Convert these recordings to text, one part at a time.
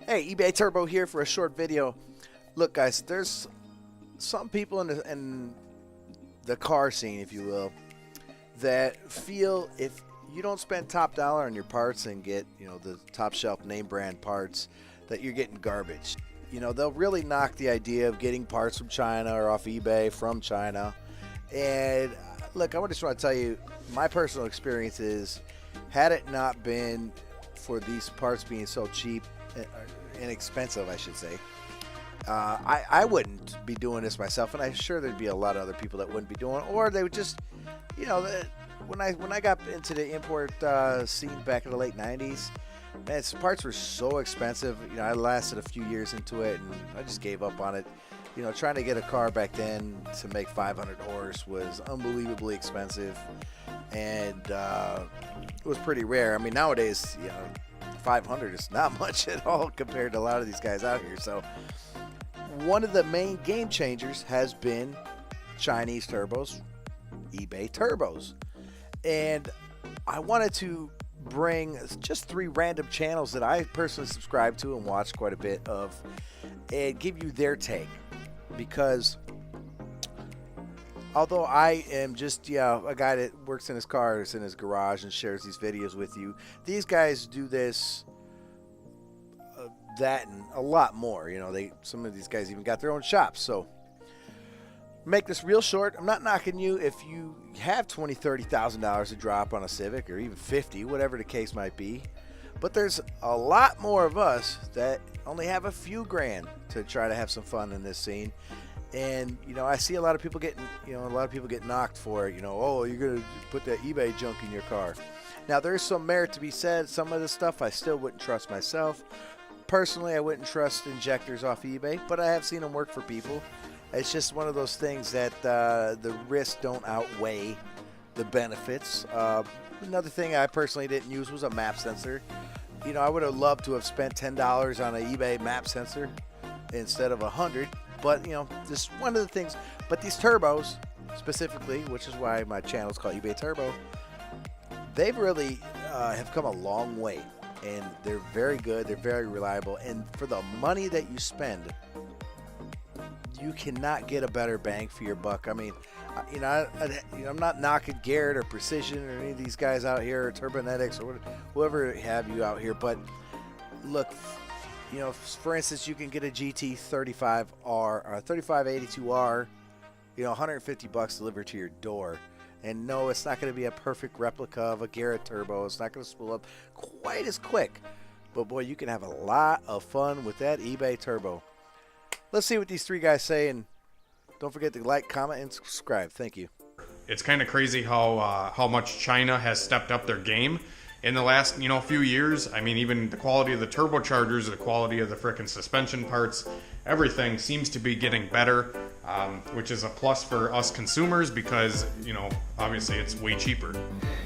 Hey, eBay Turbo here for a short video. Look, guys, there's some people in the car scene, if you will, that feel if you don't spend top dollar on your parts and get, the top shelf name brand parts, that you're getting garbage. They'll really knock the idea of getting parts from China or off eBay from China. And look, I just want to tell you, my personal experience is, had it not been for these parts being so cheap, inexpensive, I should say, I wouldn't be doing this myself, and I'm sure there'd be a lot of other people that wouldn't be doing it, or they would just, when I got into the import scene back in the late 90s, man, parts were so expensive. I lasted a few years into it, and I just gave up on it. Trying to get a car back then to make 500 horse was unbelievably expensive, and it was pretty rare. I mean, nowadays, 500 is not much at all compared to a lot of these guys out here. So one of the main game changers has been Chinese turbos, eBay turbos. And I wanted to bring just 3 random channels that I personally subscribe to and watch quite a bit of, and give you their take. Because although I am just a guy that works in his cars in his garage and shares these videos with you, these guys do this, that, and a lot more. Some of these guys even got their own shops. So make this real short. I'm not knocking you if you have $20,000-$30,000 to drop on a Civic, or even 50, whatever the case might be. But there's a lot more of us that only have a few grand to try to have some fun in this scene. And I see a lot of people getting get knocked for it. Oh, you're gonna put that eBay junk in your car. Now, there's some merit to be said. Some of the stuff I still wouldn't trust myself. Personally, I wouldn't trust injectors off eBay, but I have seen them work for people. It's just one of those things that the risks don't outweigh the benefits. Another thing I personally didn't use was a map sensor. I would have loved to have spent $10 on an eBay map sensor instead of $100. But, just one of the things. But these turbos, specifically, which is why my channel is called eBay Turbo, they've really have come a long way. And they're very good. They're very reliable. And for the money that you spend, you cannot get a better bang for your buck. I mean, I'm not knocking Gearhead or Precision or any of these guys out here, or Turbonetics or whoever have you out here. But look, for instance, you can get a GT35R or a 3582R, $150 delivered to your door. And no, it's not going to be a perfect replica of a Gearhead turbo. It's not going to spool up quite as quick. But boy, you can have a lot of fun with that eBay turbo. Let's see what these 3 guys say, and don't forget to like, comment, and subscribe. Thank you. It's kind of crazy how much China has stepped up their game in the last few years. I mean, even the quality of the turbochargers, the quality of the frickin' suspension parts, everything seems to be getting better, which is a plus for us consumers because obviously it's way cheaper.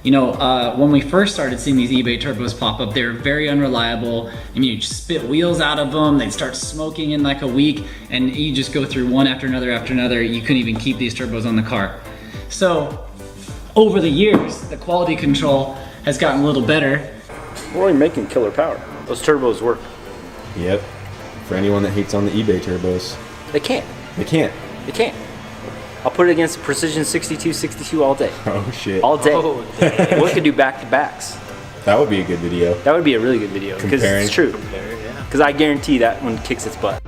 When we first started seeing these eBay turbos pop up, they were very unreliable. You spit wheels out of them, they'd start smoking in like a week, and you just go through one after another after another. You couldn't even keep these turbos on the car. So over the years, the quality control has gotten a little better. We're only making killer power. Those turbos work. Yep. For anyone that hates on the eBay turbos. They can't. They can't. They can't. I'll put it against Precision 6262 all day. Oh shit. All day. We could do back-to-backs. That would be a good video. That would be a really good video because it's true. Because I guarantee that one kicks its butt.